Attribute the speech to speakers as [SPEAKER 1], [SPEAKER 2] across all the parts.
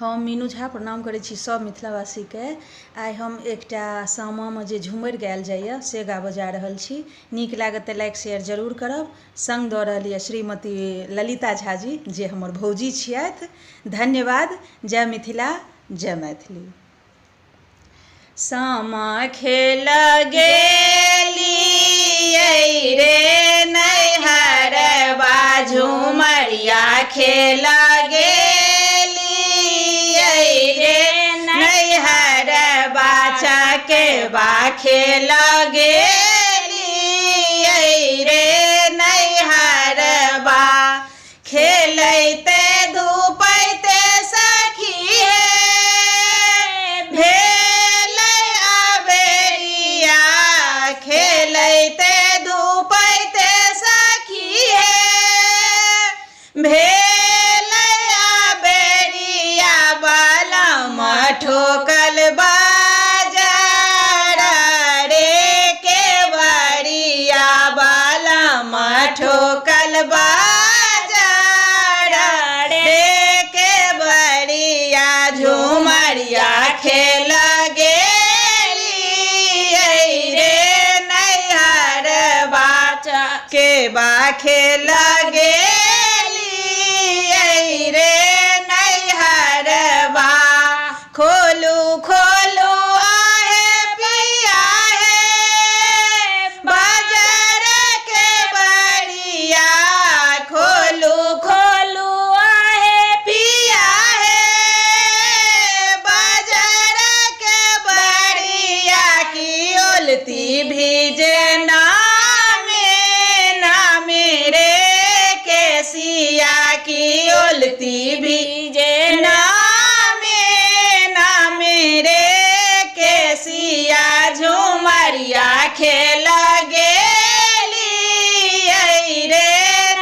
[SPEAKER 1] हम मीनू झा प्रणाम करै छी सब मिथिलावासी के। आइ हम एकटा सामा में जे झूमर गायल जाइए से गाबऽ जा रहल छी। नीक लागत तऽ लाइक शेयर जरूर करब। संग दऽ रहल यऽ श्रीमती ललिता झा जी जे हमर भौजी छियथि। धन्यवाद। जय मिथिला जय मैथिली। सामा खेल गेलियै रे नैहरबा झूमरिया खेल चकेबा खेल गेलियै रे नैहरबा खेलैते धूपैते सखी हे भेलै अबेरिया खेलैते धूपैते सखी हे भेलै अबेरिया बलम ठोकल ठोकल बाजार रे के बड़िया झूमरिया खेल गेलियै रे नैहरबा चकेबा खेल गेलियै रे नैहरबा खोलू खोलू भीजे नामे नामे रे केसिया की उलती भीजे नामे नामे रे केसिया झूमरिया खेल गेलियै रे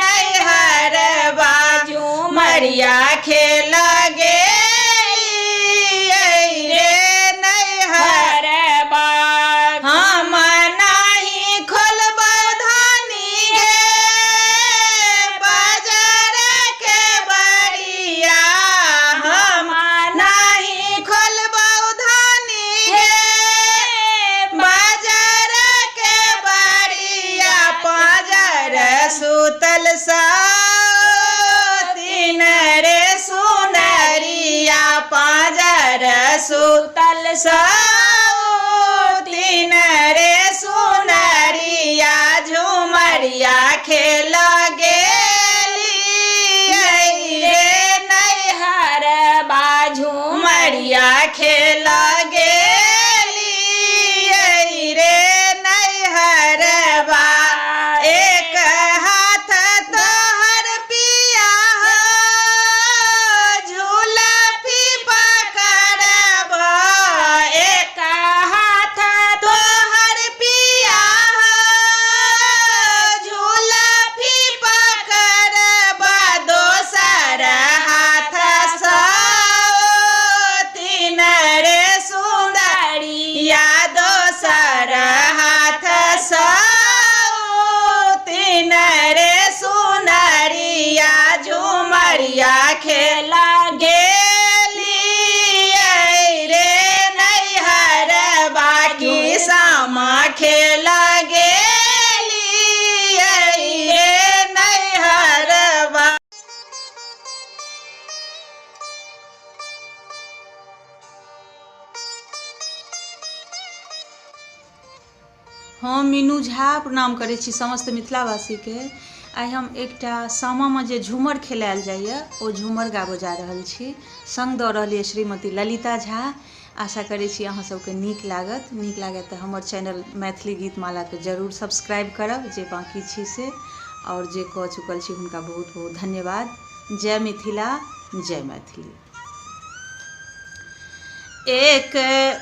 [SPEAKER 1] नैहरबा झूमरिया खेल सुतल तीन रे सुनरिया पाजर सुतल तीन रे सुनरिया झूमरिया खेल गेलियै रे नैहरबा झूमरिया खेल गेलियै रे नैहरबा झूमरिया खेल गेलियै रे नैहरबा की सामा खेल गेलियै रे नैहरबा। हम मीनू झा प्रणाम करै छी समस्त मिथिलावासी के। आइ हम एकटा सामा में जे झूमर खेलायल जाइए ओ झूमर गाबऽ जा रहल छी। संग दऽ रहल यऽ श्रीमती ललिता झा। आशा करै छी अहाँ सबके नीक लागत। नीक लागत तऽ हमर चैनल मैथिली गीतमाला के जरूर सब्सक्राइब करब जे बाकी छी से, और जे कऽ चुकल छी हुनका बहुत बहुत धन्यवाद। जय मिथिला जय मैथिली। एक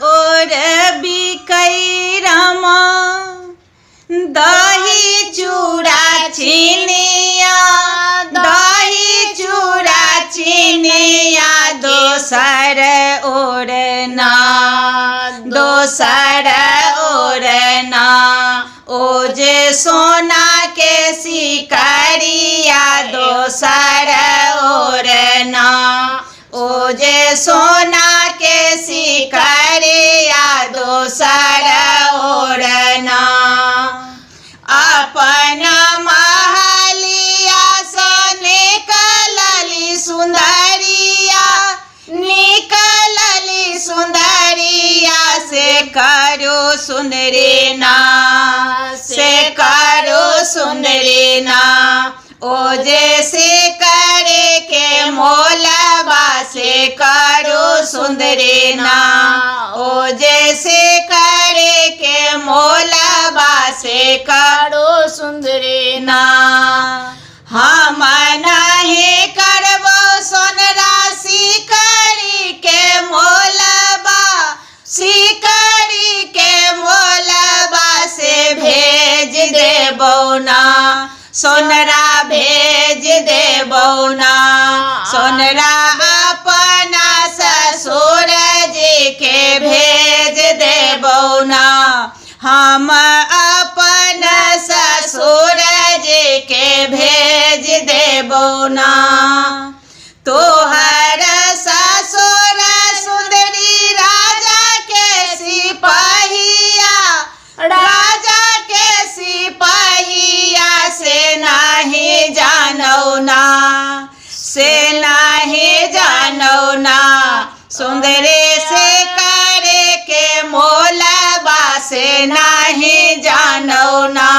[SPEAKER 1] ओर बिकै रामा दही चूड़ा चीनिया दही चूड़ा चीनिया दोसर ओरना ओ जे सोना के सिकरिया दोसर ओरना ओ जे जे सोना के सिकरिया दोसर ओढ़ना अपना महलिया से निकलली सुंदरिया से करो सुंदरी ना ओ जैसे करे के मोलबा से करो सुंदरी ना ओ जैसे करे के मोलबा से करो सुंदरी ना हम नहीं करबो सोनरा सिकरी के मोलबा से भेज देबो ना सोनरा भेज देबो ना सोनरा अपना ससुर जी के भेज देबो ना हम अपना ससुर जी के भेज देबो ना तोहर ससुर सुंदरी राजा के सिपाहिया से नहीं जानो ना सुंदरी से करे के मोलबा से नहीं जानो ना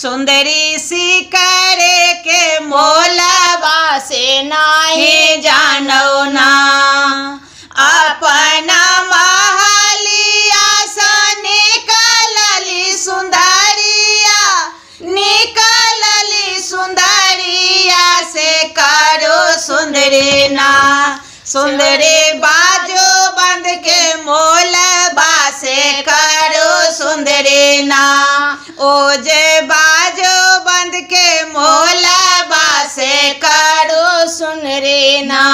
[SPEAKER 1] सुंदरी सी करे के मोलबा से नहीं जानो ना अपना महलिया से निकलली सुंदरिया से करो सुंदरी ना सुंदरी बाजू बंद के मोलबा से करो सुंदरी ना ओ जे बाजू बंद के मोलबा से करो सुंदरी ना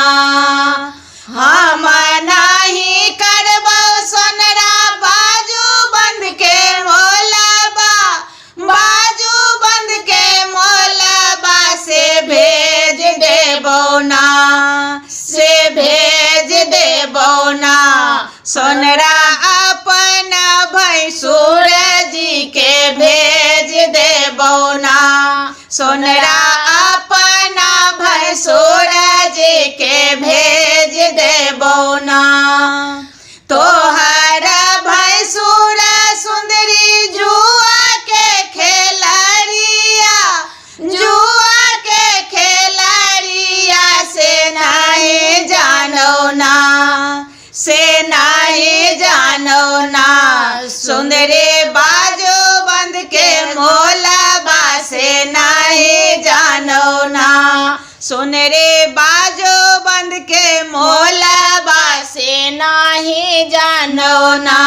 [SPEAKER 1] हम नहीं करबो सोनरा बाजू बंद के मोलबा से भेज देबो ना सोनरा अपना भैंसुर जी के भेज देबो ना सोनरा अपना भैंसुर जी के भेज देबो ना तोहर भैंसुर सुंदरी जुआ के खेलरिया से नहीं जानो ना सुंदरी बाजू बंद के मोलबा से नहीं जानो ना सुनरे बाजू बंद के मोलबा से नहीं जानो ना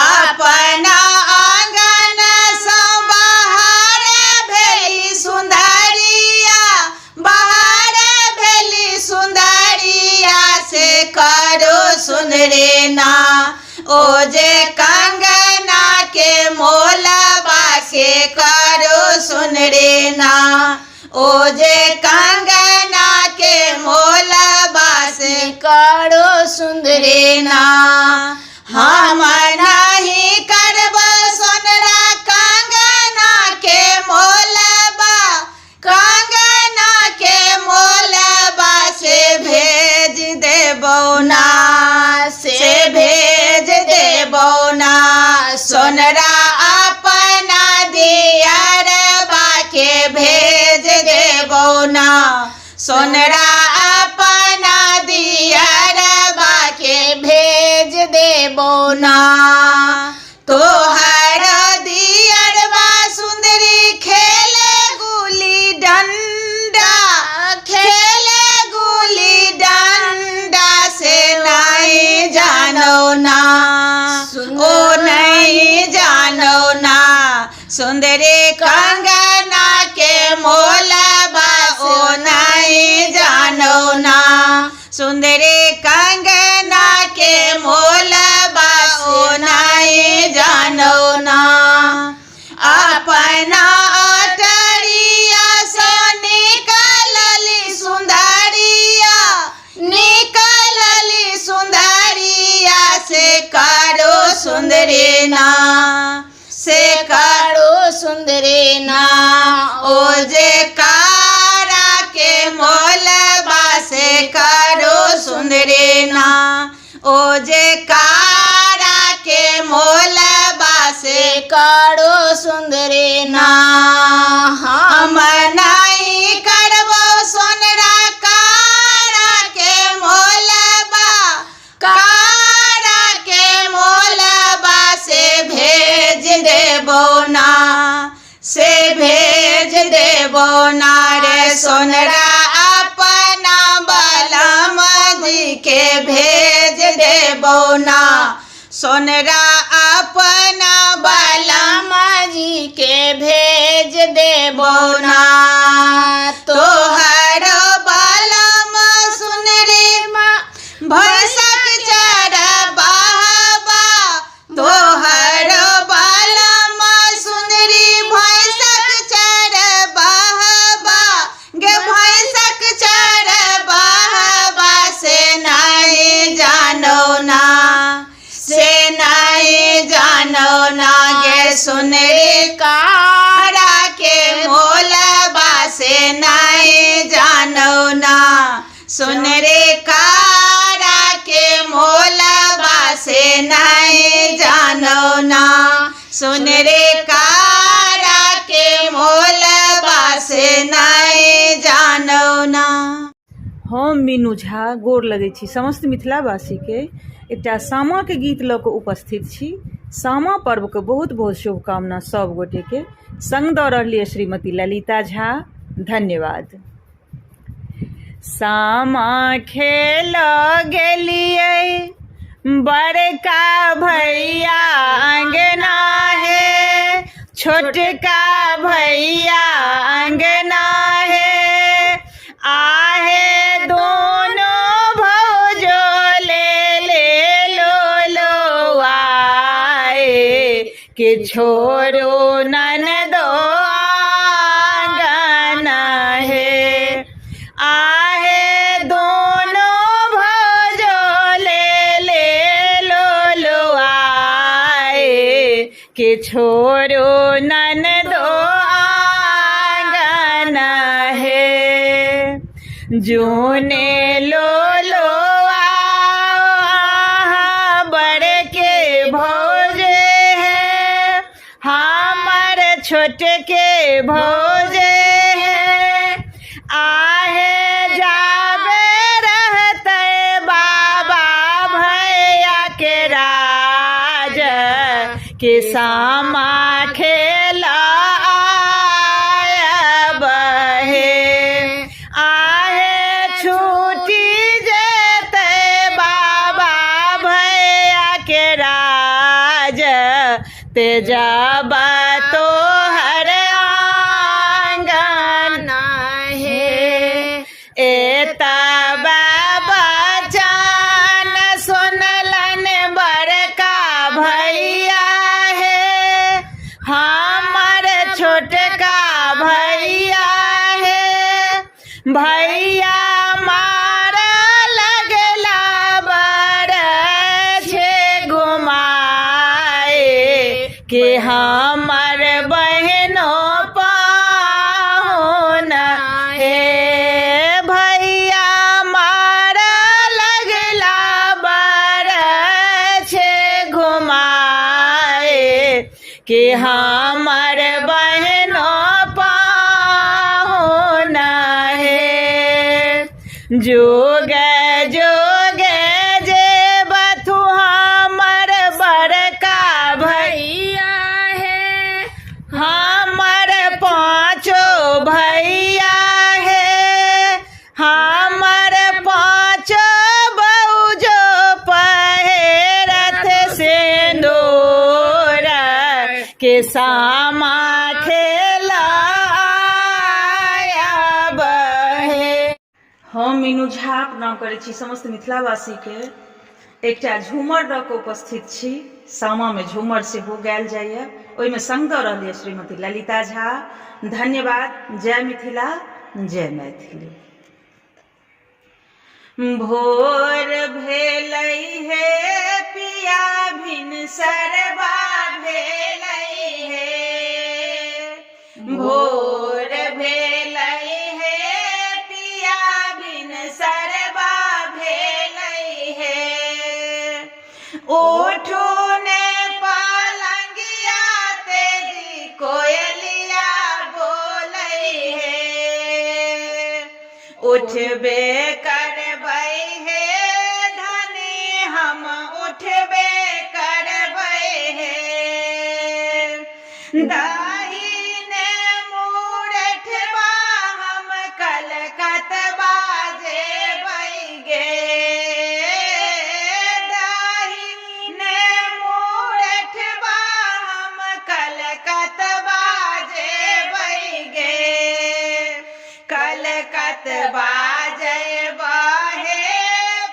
[SPEAKER 1] अपना आंगन से बाहर भेली सुंदरिया से करो सुनरे ना ओ जे कंगना के मोलबा के करो सुनरे ना ओ जे कंगना के मोलबा से करो सुंदरे ना हम नहीं करब सोनरा कंगना के मोलबा से भेज देबो ना सोनरा अपना दियरबा के भेज देबो ना सोनरा अपना दियरबा के भेज देबो ना तोहर दियरबा सुंदरी खेले गुली डंडा से नहीं जानो ना ओ नहीं जानो ना सुंदरी कंगना के मोलबा ओ नहीं जानो ना सुंदरी कंगना के मोलबा ओ नहीं जानो ना अपना अटरिया से निकलली सुंदरिया ना, से
[SPEAKER 2] करो सुंदरे ना।
[SPEAKER 1] ओ जे कारा के मोलबा से करो सुंदरे ना, ओ जे कारा के मोलबा से
[SPEAKER 2] करो सुंदरे ना।
[SPEAKER 1] हम नहीं करबो सोनरा कारा के मोलबा, कारा के मोलबा से भेज देबो ना, से भेज देबो ना रे सोनरा अपना बलम जी के भेज देबो ना, सोनरा अपना बलम
[SPEAKER 2] जी के भेज देबो ना।
[SPEAKER 1] तोहर बलम सुनरी भैंसक चरबाहबा, तोहर बलम सुनरी भैंसक चरबाहबा, गे भैंसक चरबाहबा से नहीं जानो ना, से नहीं जानो ना गे सुनरी कारा के मोलबा से नहीं जानो ना, सुनरी कारा के मोलबा से नहीं जानो ना, सुनरी कारा के मोलबा से नहीं जानो ना। हम मीनू झा गोर लगै छी समस्त मिथिलावासी के एकटा सामा के गीत लऽ कऽ उपस्थित छी। सामा पर्व के बहुत बहुत शुभकामना सब गोटे के। संग दऽ रहलियै श्रीमती ललिता झा। धन्यवाद। सामा खेल गेलियै बड़का भैया अंगना है, छोटका भैया अंगना है, आहे दोनों भौजो ले लो आए, के छोरो ननदो आंगना है, आहे दोनों भौजो ले लो आए, के छोरो ननदो आंगना है, जूने लो बड़के भौजे हैं, हमार छोटके भौजे हैं, आहे जाबे रहते बाबा भैया के राज, के सामा खेला आयब है, आहे छूटी जेते बाबा भैया के राज, ते जब तो हर आंगना है, एतब बचन सुनलन बड़का भैया है, हमर छोटका भैया है, भैया मार लगला बड़ छे घुमाए, के हमर बहनो पाहुन हे, भैया मार लगला बड़ छे घुमाए, के हमर बहनो पाहुन है, जोगे जोगे जे बथु हमर बड़का भैया है, हमर पाँचो भैया है, हमर पाँचो बौजो पहिरत सिंदूर, के सामा खेला आयब है। हम मीनू झा प्रणाम करै छी समस्त मिथिलावासी के। एकटा झूमर दऽ कऽ उपस्थित छी। सामा में झूमर सेहो गायल जाइए, ओहिमे संग दऽ रहलियै श्रीमती ललिता झा। धन्यवाद। जय मिथिला, जय मैथिली। भोर भेलै हे पिया भिनसर बार उठूने पलंगिया तेरी कोयलिया बोलई है। उठबे करबै है धनी हम उठबे करबै है। दाहिने मुड़ठबा हम कलकतबा जेबै गे। दाहिने मुड़ठबा हम कलकतबा जेबै गे। कलकतबा जेबा हे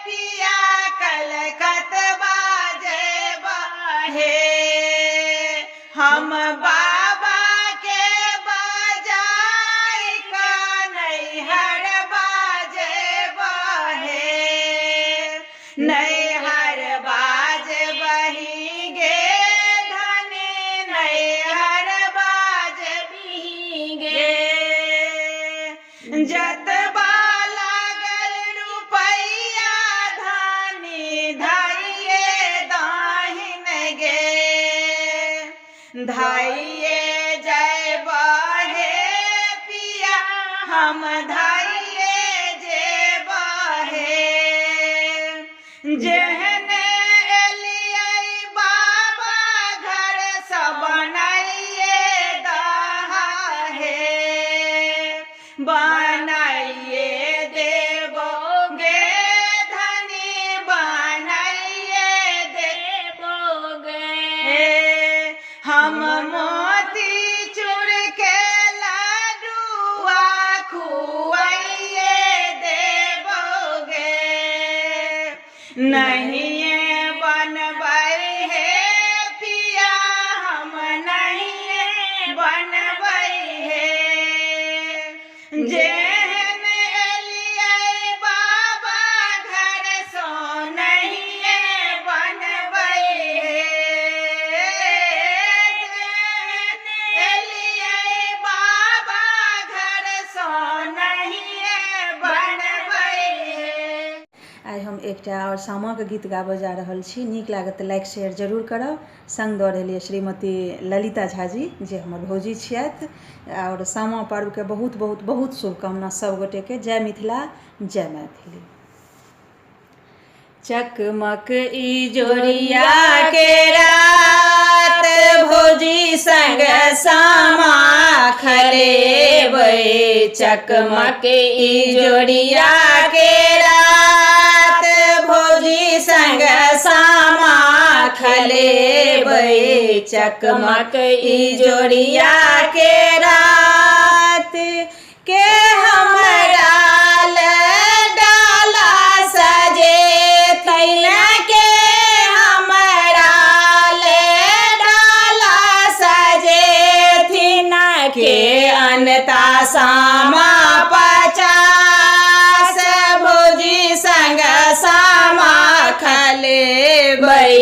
[SPEAKER 1] पिया कलकतबा जेबा हे। हम बाबा के बजाय का नैहर बाजेबा हे। नैहर बाजबही गे धनी नैहर बाजबही गे। जतबा लागल रुपैया धानी धाइये दाहिन गे। धाइये जयबा हे पिया हम धाइये जेबा हे। जेहने एलियै बाबा घर सब बनाइए दहा हे। बनाइए देबोगे धनी बनाइए देबोगे। हम मोती चूर के लड्डुआ खुआइए देबोगे। नहीं बनबै हे पिया हम नहीं बनबै हे। जेहन एलियै बाबा घर सो नहीं बनबै हे। जेहन एलियै बाबा घर सो नहीं बनबै हे। आइ हम एकटा और सामाके गीत गाबऽ जा रहल छी। नीक लागत तऽ लाइक शेयर जरूर करब। संग दऽ रहलियै श्रीमती ललिता झा जी जे हमर भौजी छियथि। और सामा पर्वके बहुत बहुत बहुत शुभकामना सब गोटेके। जय मिथिला जय मैथिली। चकमक इजोरिया के रात भौजी संग सामा खेलेबै। चकमक इजोरिया के रात भौजी संग सामा खेलेबै। चकमक इजोरिया के रात के हमरा डाला सजेथिन के हमरा डाला सजेथिन के। अनता सामा 50 भौजी संग सामा खेलेबै।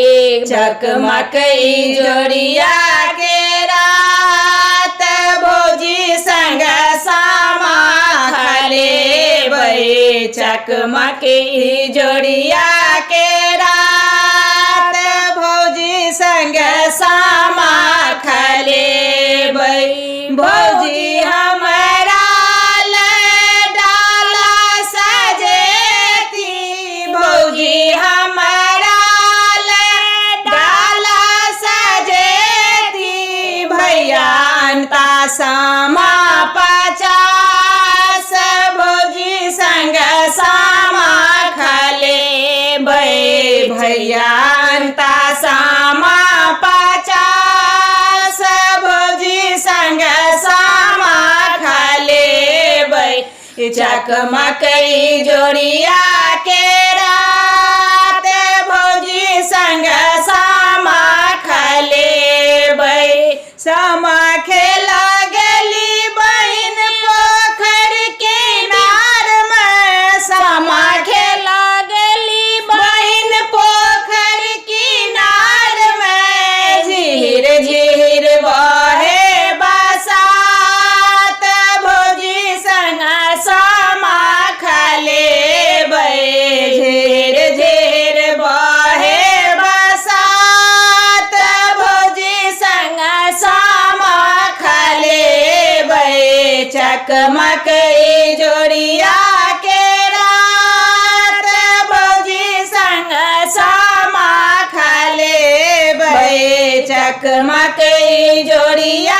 [SPEAKER 1] चकमक इजोरिया के रात भौजी संग सामा खेलेबै। चकमक इजोरिया के रात भौजी संग सामा खेलेबै। भौजी हमरा डाला सजेती। भौजी हमरा डाला सजेती। भैया अनता सामा 50 भौजी संग सामा खेलेबै। भैया अनता सामा 50 भौजी संग सामा खेलेबै। चकमक इजोरिया के रात भौजी संग सामा खेलेबै। सामा खेला गेली बहिन पोखर किनार में। सामा खेला गेली बहिन पोखर किनार में। झीर झीर बहे बसात भौजी संग सामा खेलेबै। झीर
[SPEAKER 2] चकमक जोड़िया के रात भौजी संग सामा खाले बे चकमक जोड़िया